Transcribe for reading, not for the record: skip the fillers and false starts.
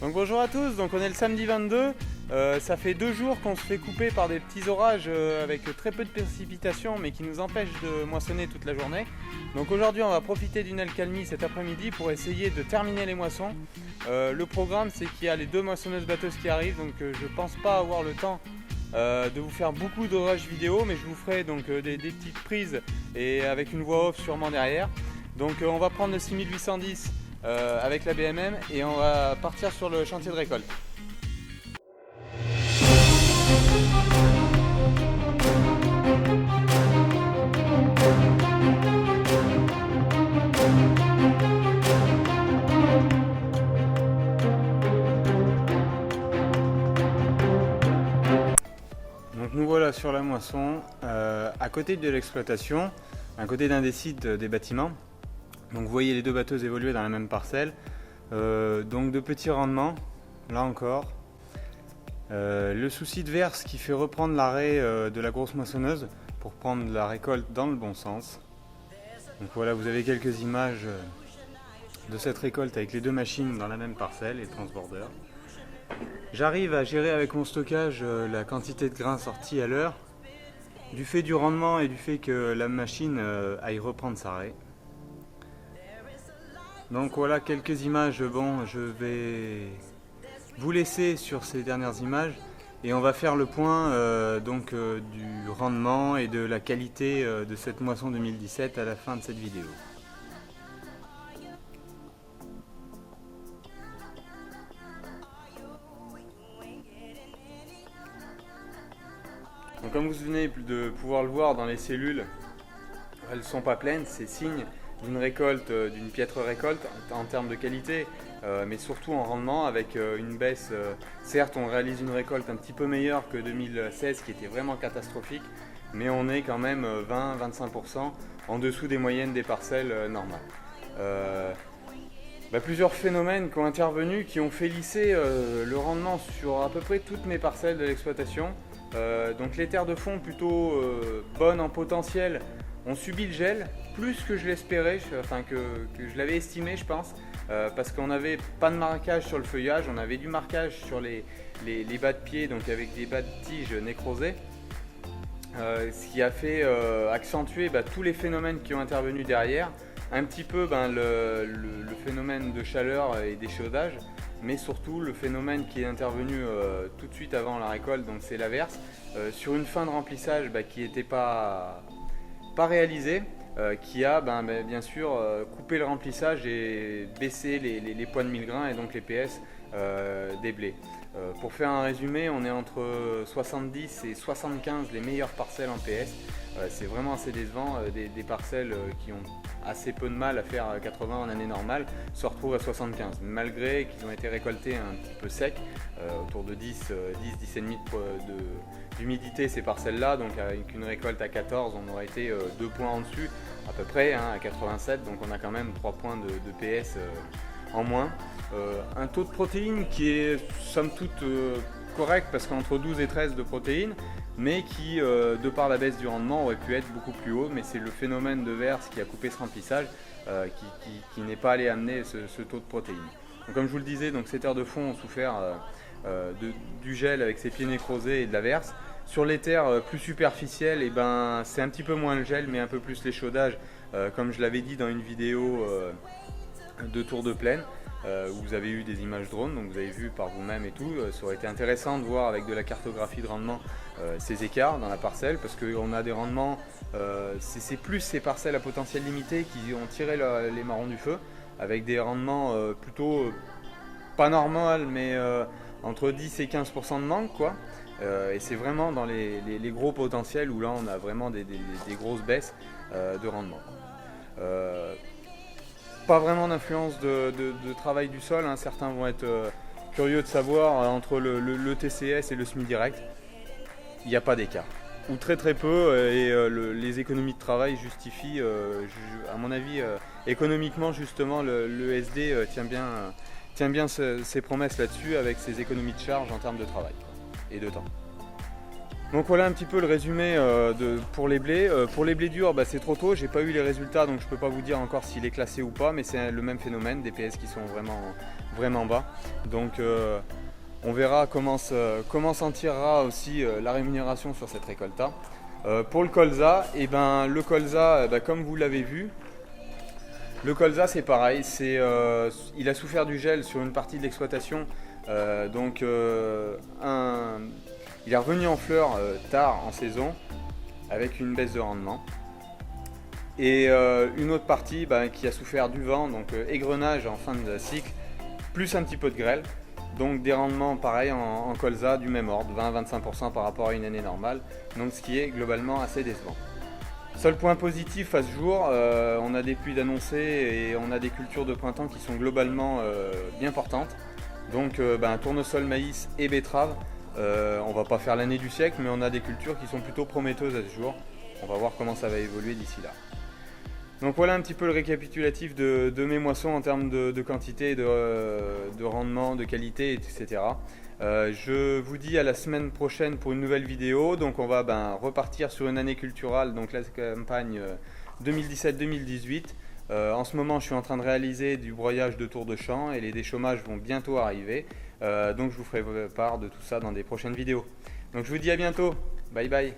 Donc bonjour à tous, donc on est le samedi 22, ça fait 2 jours qu'on se fait couper par des petits orages avec très peu de précipitations mais qui nous empêchent de moissonner toute la journée. Donc aujourd'hui on va profiter d'une accalmie cet après-midi pour essayer de terminer les moissons. Le programme c'est qu'il y a les 2 moissonneuses batteuses qui arrivent, donc je pense pas avoir le temps de vous faire beaucoup d'orages vidéo, mais je vous ferai donc des petites prises et avec une voix off sûrement derrière. Donc on va prendre le 6810 avec la BMM et on va partir sur le chantier de récolte. Donc nous voilà sur la moisson, à côté de l'exploitation, à côté d'un des sites des bâtiments. Donc vous voyez les 2 batteuses évoluer dans la même parcelle, donc de petits rendements, là encore. Le souci de verse qui fait reprendre l'arrêt de la grosse moissonneuse pour prendre la récolte dans le bon sens. Donc voilà, vous avez quelques images de cette récolte avec les 2 machines dans la même parcelle et le transbordeur. J'arrive à gérer avec mon stockage la quantité de grains sortis à l'heure, du fait du rendement et du fait que la machine aille reprendre sa raie. Donc voilà quelques images, bon je vais vous laisser sur ces dernières images et on va faire le point du rendement et de la qualité de cette moisson 2017 à la fin de cette vidéo. Donc comme vous venez de pouvoir le voir dans les cellules, elles ne sont pas pleines, c'est signe d'une récolte, d'une piètre récolte en termes de qualité, mais surtout en rendement avec une baisse. Certes, on réalise une récolte un petit peu meilleure que 2016 qui était vraiment catastrophique, mais on est quand même 20-25% en dessous des moyennes des parcelles normales. Plusieurs phénomènes qui ont intervenu, qui ont fait lisser le rendement sur à peu près toutes mes parcelles de l'exploitation. Donc les terres de fond plutôt bonnes en potentiel ont subi le gel, plus que je l'espérais, que je l'avais estimé je pense, parce qu'on n'avait pas de marquage sur le feuillage, on avait du marquage sur les bas de pied, donc avec des bas de tige nécrosés, ce qui a fait accentuer tous les phénomènes qui ont intervenu derrière, un petit peu le phénomène de chaleur et d'échaudage, mais surtout le phénomène qui est intervenu tout de suite avant la récolte, donc c'est l'averse, sur une fin de remplissage qui n'était pas réalisée, qui a bien sûr coupé le remplissage et baissé les poids de 1000 grains et donc les PS des blés. Pour faire un résumé, on est entre 70 et 75 les meilleures parcelles en PS. C'est vraiment assez décevant, des parcelles qui ont assez peu de mal à faire 80 en année normale se retrouvent à 75, malgré qu'ils ont été récoltés un petit peu secs, autour de 10,5 d'humidité ces parcelles là, donc avec une récolte à 14 on aurait été 2 points en dessus à peu près, à 87, donc on a quand même 3 points de PS en moins. Un taux de protéines qui est somme toute correct parce qu'entre 12 et 13 de protéines, mais qui de par la baisse du rendement aurait pu être beaucoup plus haut, mais c'est le phénomène de verse qui a coupé ce remplissage qui n'est pas allé amener ce taux de protéines. Donc, comme je vous le disais, donc ces terres de fond ont souffert du gel avec ses pieds nécrosés et de la verse. Sur les terres plus superficielles, c'est un petit peu moins le gel mais un peu plus l'échaudage, comme je l'avais dit dans une vidéo de tour de plaine. Où vous avez eu des images drone, donc vous avez vu par vous-même et tout. Ça aurait été intéressant de voir avec de la cartographie de rendement ces écarts dans la parcelle, parce qu'on a des rendements, c'est plus ces parcelles à potentiel limité qui ont tiré les marrons du feu, avec des rendements plutôt pas normaux, mais entre 10 et 15% de manque, quoi. Et c'est vraiment dans les gros potentiels où là on a vraiment des grosses baisses de rendement. Pas vraiment d'influence de travail du sol, hein. Certains vont être curieux de savoir entre le TCS et le SMI direct, il n'y a pas d'écart, ou très peu, et les économies de travail justifient, à mon avis, économiquement justement le SD tient bien ses promesses là-dessus avec ses économies de charge en termes de travail et de temps. Donc voilà un petit peu le résumé pour les blés. Pour les blés durs, c'est trop tôt, j'ai pas eu les résultats donc je peux pas vous dire encore s'il est classé ou pas, mais c'est le même phénomène, des PS qui sont vraiment bas. Donc on verra comment s'en tirera aussi la rémunération sur cette récolte-là. Pour le colza, le colza, comme vous l'avez vu, le colza c'est pareil, il a souffert du gel sur une partie de l'exploitation, il est revenu en fleurs tard en saison avec une baisse de rendement. Et une autre partie qui a souffert du vent, donc égrenage en fin de cycle, plus un petit peu de grêle. Donc des rendements pareils en colza du même ordre, 20-25% par rapport à une année normale, donc ce qui est globalement assez décevant. Seul point positif à ce jour, on a des pluies d'annoncer et on a des cultures de printemps qui sont globalement bien portantes. Donc tournesol, maïs et betterave, on va pas faire l'année du siècle, mais on a des cultures qui sont plutôt prometteuses à ce jour. On va voir comment ça va évoluer d'ici là. Donc voilà un petit peu le récapitulatif de mes moissons en termes de quantité, de rendement, de qualité, etc. Je vous dis à la semaine prochaine pour une nouvelle vidéo. Donc on va repartir sur une année culturale, donc la campagne 2017-2018. En ce moment je suis en train de réaliser du broyage de tours de champ et les déchômages vont bientôt arriver. Donc je vous ferai part de tout ça dans des prochaines vidéos. Donc je vous dis à bientôt. Bye bye.